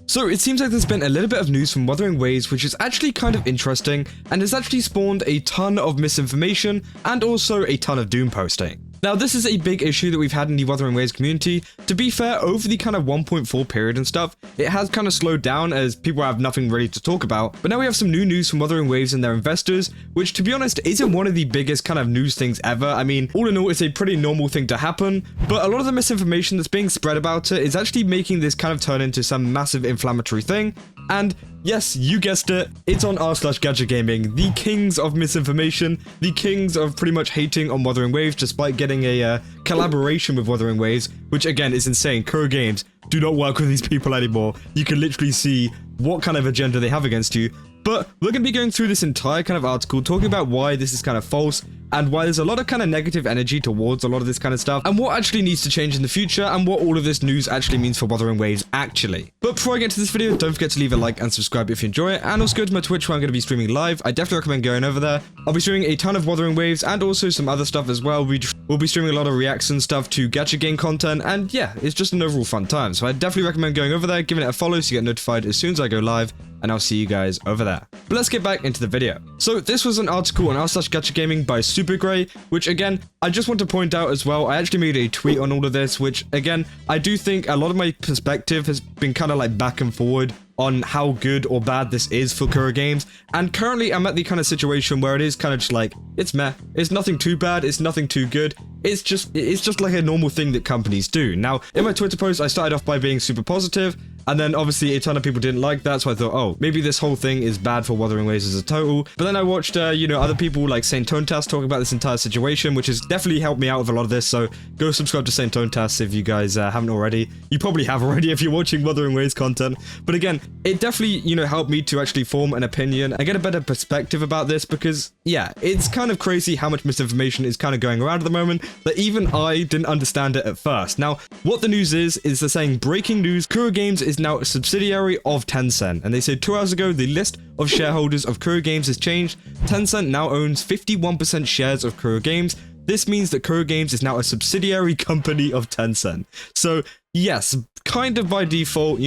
So it seems like there's been a little bit of news from Wuthering Waves, which is actually kind of interesting and has actually spawned a ton of misinformation and also a ton of doom posting. Now, this is a big issue that we've had in the Wuthering Waves community. To be fair, over the kind of 1.4 period and stuff, it has kind of slowed down as people have nothing really to talk about. But now we have some new news from Wuthering Waves and their investors, which to be honest isn't one of the biggest kind of news things ever. I mean, all in all, it's a pretty normal thing to happen, but a lot of the misinformation that's being spread about it is actually making this kind of turn into some massive inflammatory thing. And yes, you guessed it, it's on r/GachaGaming, the kings of misinformation, the kings of pretty much hating on Wuthering Waves despite getting a collaboration with Wuthering Waves, which again is insane. Kuro Games, do not work with these people anymore. You can literally see what kind of agenda they have against you. But we're going to be going through this entire kind of article, talking about why this is kind of false, and why there's a lot of kind of negative energy towards a lot of this kind of stuff, and what actually needs to change in the future, and what all of this news actually means for Wuthering Waves actually. But before I get to this video, don't forget to leave a like and subscribe if you enjoy it, and also go to my Twitch where I'm going to be streaming live. I definitely recommend going over there. I'll be streaming a ton of Wuthering Waves, and also some other stuff as well. We'll be streaming a lot of reaction stuff to GachaGaming content, and yeah, it's just an overall fun time. So I definitely recommend going over there, giving it a follow so you get notified as soon as I go live, and I'll see you guys over there. But let's get back into the video. So this was an article on r/GachaGaming by SuperGray, which again, I just want to point out as well, I actually made a tweet on all of this, which again, I do think a lot of my perspective has been kind of like back and forward on how good or bad this is for Kuro Games, and currently I'm at the kind of situation where it is kind of just like, it's meh, it's nothing too bad, it's nothing too good, it's just like a normal thing that companies do. Now, in my Twitter post, I started off by being super positive, and then obviously a ton of people didn't like that, so I thought, oh, maybe this whole thing is bad for Wuthering Waves as a total. But then I watched, other people like Saint Tonetas talk about this entire situation, which has definitely helped me out with a lot of this, so go subscribe to Saint Tonetas if you guys haven't already. You probably have already if you're watching Wuthering Waves content. But again, it definitely, helped me to actually form an opinion and get a better perspective about this, because, yeah, it's kind of crazy how much misinformation is kind of going around at the moment that even I didn't understand it at first. Now, what the news is they're saying, breaking news, Kuro Games is now a subsidiary of Tencent, and they said 2 hours ago the list of shareholders of Kuro Games has changed. Tencent now owns 51% shares of Kuro Games. This means that Kuro Games is now a subsidiary company of Tencent. So yes, kind of by default,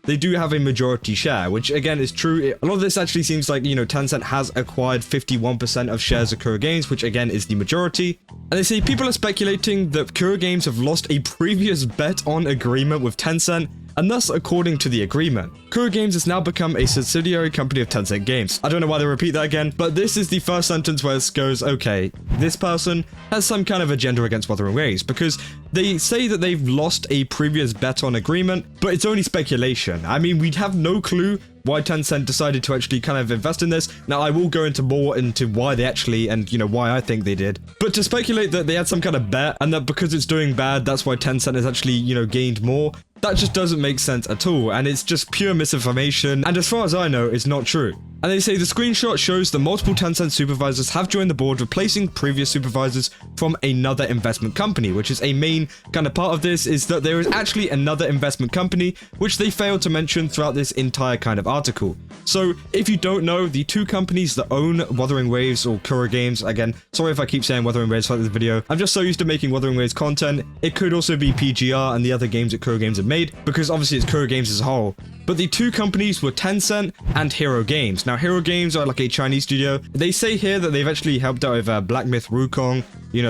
they do have a majority share, which again is true. A lot of this actually seems like, Tencent has acquired 51% of shares of Kuro Games, which again is the majority. And they say people are speculating that Kuro Games have lost a previous bet on agreement with Tencent, and thus, according to the agreement, Kuro Games has now become a subsidiary company of Tencent Games. I don't know why they repeat that again, but this is the first sentence where it goes, okay, this person has some kind of agenda against Wuthering Waves, because they say that they've lost a previous bet on agreement, but it's only speculation. I mean, we'd have no clue why Tencent decided to actually kind of invest in this. Now, I will go into more into why they actually, and why I think they did. But to speculate that they had some kind of bet, and that because it's doing bad, that's why Tencent has actually, gained more, that just doesn't make sense at all, and it's just pure misinformation, and as far as I know, it's not true. And they say the screenshot shows that multiple Tencent supervisors have joined the board, replacing previous supervisors from another investment company, which is a main kind of part of this, is that there is actually another investment company, which they failed to mention throughout this entire kind of article. So, if you don't know, the two companies that own Wuthering Waves or Kuro Games, again, sorry if I keep saying Wuthering Waves throughout this video, I'm just so used to making Wuthering Waves content. It could also be PGR and the other games that Kuro Games have made, because obviously it's Kuro Games as a whole. But the two companies were Tencent and Hero Games. Now, Hero Games are like a Chinese studio. They say here that they've actually helped out with Black Myth Wukong,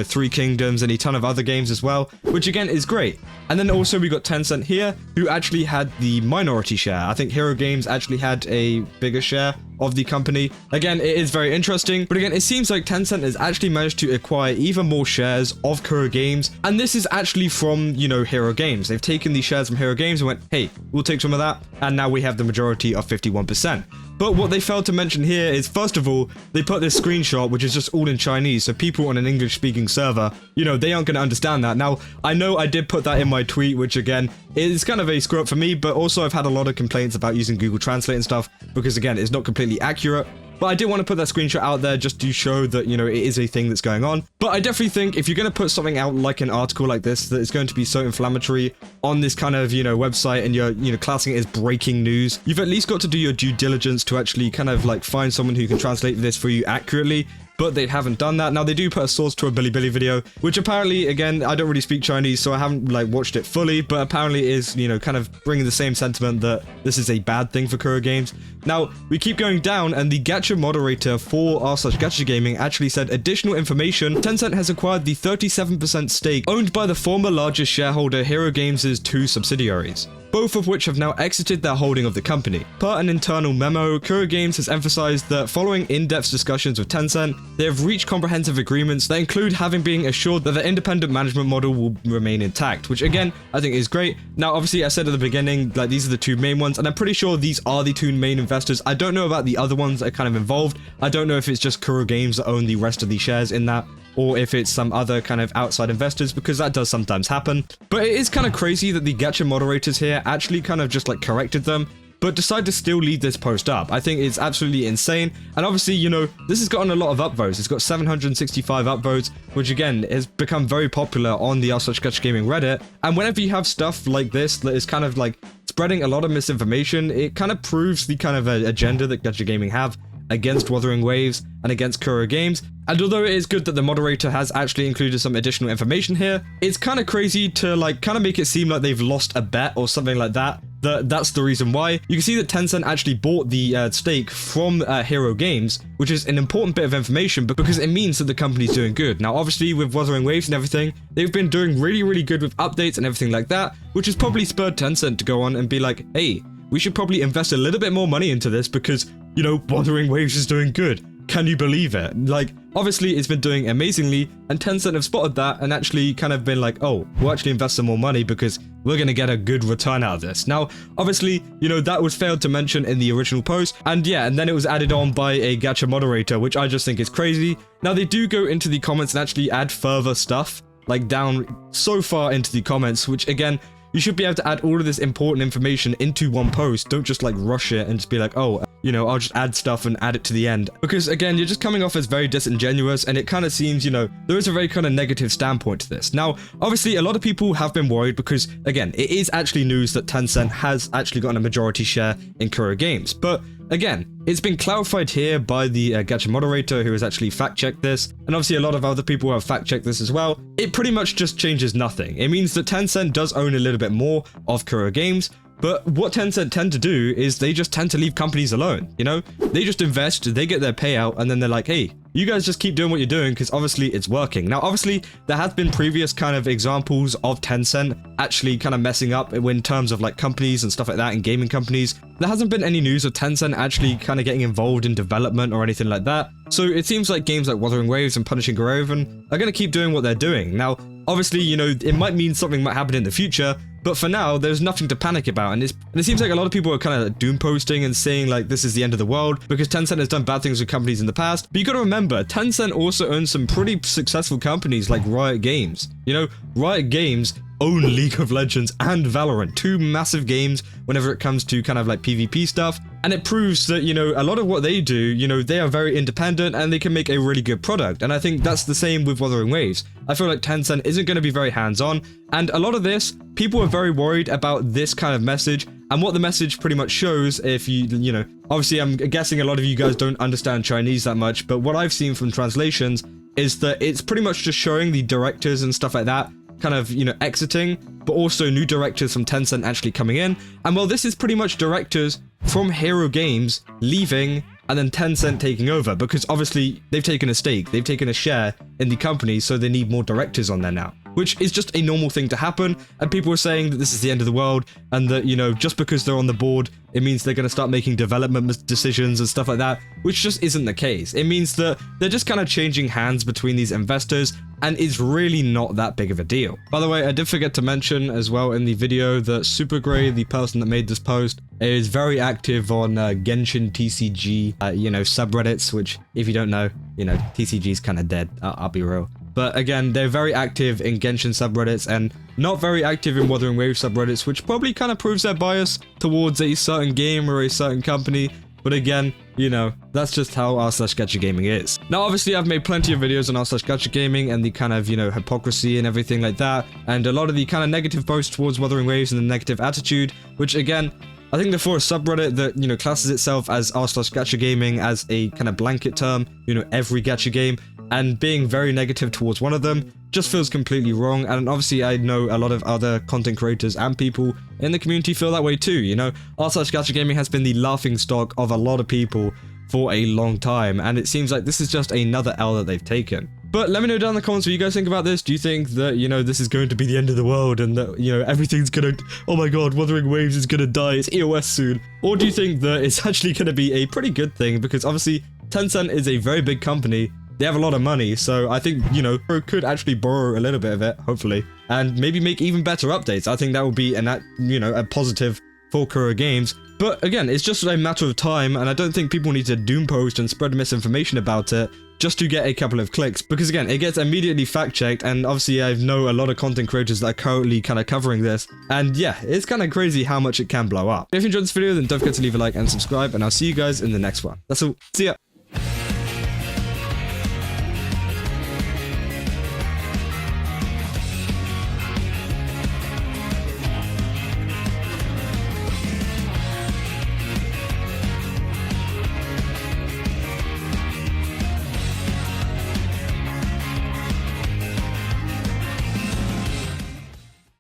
Three Kingdoms, and a ton of other games as well, which again is great. And then also we got Tencent here, who actually had the minority share. I think Hero Games actually had a bigger share of the company. Again, it is very interesting, but again, it seems like Tencent has actually managed to acquire even more shares of Kuro Games, and this is actually from, Hero Games. They've taken these shares from Hero Games and went, hey, we'll take some of that, and now we have the majority of 51%. But what they failed to mention here is, first of all, they put this screenshot, which is just all in Chinese, so people on an English-speaking server, they aren't going to understand that. Now, I know I did put that in my tweet, which again, is kind of a screw-up for me, but also I've had a lot of complaints about using Google Translate and stuff, because again, it's not completely accurate. But I did want to put that screenshot out there just to show that, it is a thing that's going on. But I definitely think if you're going to put something out like an article like this that is going to be so inflammatory on this kind of, website, and you're classing it as breaking news, you've at least got to do your due diligence to actually kind of like find someone who can translate this for you accurately. but they haven't done that. Now, they do put a source to a Bilibili video, which apparently, again, I don't really speak Chinese, so I haven't, like, watched it fully, but apparently is, you know, kind of bringing the same sentiment that this is a bad thing for Kuro Games. Now, we keep going down, and the gacha moderator for r/GachaGaming actually said additional information. Tencent has acquired the 37% stake owned by the former largest shareholder Hero Games' 2 subsidiaries, both of which have now exited their holding of the company. Per an internal memo, Kuro Games has emphasized that following in-depth discussions with Tencent, they have reached comprehensive agreements that include having been assured that the independent management model will remain intact, which again, I think is great. Now, obviously, I said at the beginning, like, these are the 2 main ones, and I'm pretty sure these are the 2 main investors. I don't know about the other ones that are kind of involved. I don't know if it's just Kuro Games that own the rest of the shares in that, or if it's some other kind of outside investors, because that does sometimes happen. But it is kind of crazy that the gacha moderators here actually kind of just like corrected them, but decide to still leave this post up. I think it's absolutely insane. And obviously, you know, this has gotten a lot of upvotes. It's got 765 upvotes, which again has become very popular on the r/GachaGaming Reddit. And whenever you have stuff like this that is kind of like spreading a lot of misinformation, it kind of proves the kind of agenda that GachaGaming have against Wuthering Waves and against Kuro Games. And although it is good that the moderator has actually included some additional information here, it's kind of crazy to like kind of make it seem like they've lost a bet or something like that. That's the reason why. You can see that Tencent actually bought the stake from Hero Games, which is an important bit of information because it means that the company's doing good. Now, obviously, with Wuthering Waves and everything, they've been doing really, really good with updates and everything like that, which has probably spurred Tencent to go on and be like, hey, we should probably invest a little bit more money into this because, you know, Wuthering Waves is doing good. Can you believe it? Like, obviously, it's been doing amazingly, and Tencent have spotted that and actually kind of been like, oh, we'll actually invest some more money because we're going to get a good return out of this. Now, obviously, you know, that was failed to mention in the original post, and yeah, and then it was added on by a gacha moderator, which I just think is crazy. Now, they do go into the comments and actually add further stuff, like down so far into the comments, which again, you should be able to add all of this important information into one post. Don't just like rush it and just be like, oh, you know, I'll just add stuff and add it to the end. Because again, you're just coming off as very disingenuous, and it kind of seems, you know, there is a very kind of negative standpoint to this. Now, obviously, a lot of people have been worried because, again, it is actually news that Tencent has actually gotten a majority share in Kuro Games. But again, it's been clarified here by the gacha moderator who has actually fact-checked this, and obviously a lot of other people have fact-checked this as well. It pretty much just changes nothing. It means that Tencent does own a little bit more of Kuro Games, but what Tencent tend to do is they just tend to leave companies alone, you know? They just invest, they get their payout, and then they're like, hey, you guys just keep doing what you're doing because obviously it's working. Now, obviously, there have been previous kind of examples of Tencent actually kind of messing up in terms of like companies and stuff like that and gaming companies. There hasn't been any news of Tencent actually kind of getting involved in development or anything like that. So it seems like games like Wuthering Waves and Punishing Graven are going to keep doing what they're doing. Now, obviously, you know, it might mean something might happen in the future, but for now, there's nothing to panic about, and it seems like a lot of people are kind of doom posting and saying like this is the end of the world because Tencent has done bad things with companies in the past. But you got to remember, Tencent also owns some pretty successful companies like Riot Games. You know, Riot Games own League of Legends and Valorant, 2 massive games whenever it comes to kind of like PvP stuff. And it proves that, you know, a lot of what they do, you know, they are very independent and they can make a really good product. And I think that's the same with Wuthering Waves. I feel like Tencent isn't going to be very hands-on. And a lot of this, people are very worried about this kind of message and what the message pretty much shows. If you know, obviously I'm guessing a lot of you guys don't understand Chinese that much, but what I've seen from translations is that it's pretty much just showing the directors and stuff like that kind of, you know, exiting, but also new directors from Tencent actually coming in. And well, this is pretty much directors from Hero Games leaving and then Tencent taking over, because obviously they've taken a stake, they've taken a share in the company, so they need more directors on there now, which is just a normal thing to happen. And people are saying that this is the end of the world and that, you know, just because they're on the board, it means they're going to start making development decisions and stuff like that, which just isn't the case. It means that they're just kind of changing hands between these investors, and it's really not that big of a deal. By the way, I did forget to mention as well in the video that Supergray, the person that made this post, is very active on Genshin TCG, you know, subreddits, which if you don't know, you know, TCG is kind of dead, I'll be real. But again, they're very active in Genshin subreddits and not very active in Wuthering Waves subreddits, which probably kind of proves their bias towards a certain game or a certain company. But again, you know, that's just how r/GachaGaming is. Now, obviously, I've made plenty of videos on r/GachaGaming and the kind of, you know, hypocrisy and everything like that, and a lot of the kind of negative posts towards Wuthering Waves and the negative attitude, which again, I think for a subreddit that, you know, classes itself as r/GachaGaming as a kind of blanket term, you know, every gacha game, and being very negative towards one of them just feels completely wrong. And obviously I know a lot of other content creators and people in the community feel that way too. You know, r/GachaGaming has been the laughing stock of a lot of people for a long time, and it seems like this is just another L that they've taken. But let me know down in the comments what you guys think about this. Do you think that, you know, this is going to be the end of the world and that, you know, everything's gonna, oh my god, Wuthering Waves is gonna die, it's EOS soon? Or do you think that it's actually gonna be a pretty good thing? Because obviously Tencent is a very big company, they have a lot of money, so I think, you know, could actually borrow a little bit of it, hopefully, and maybe make even better updates. I think that would be a positive for Kuro Games. But again, it's just a matter of time, and I don't think people need to doom post and spread misinformation about it just to get a couple of clicks, because again, it gets immediately fact-checked, and obviously I know a lot of content creators that are currently kind of covering this, and yeah, it's kind of crazy how much it can blow up. If you enjoyed this video, then don't forget to leave a like and subscribe, and I'll see you guys in the next one. That's all. See ya!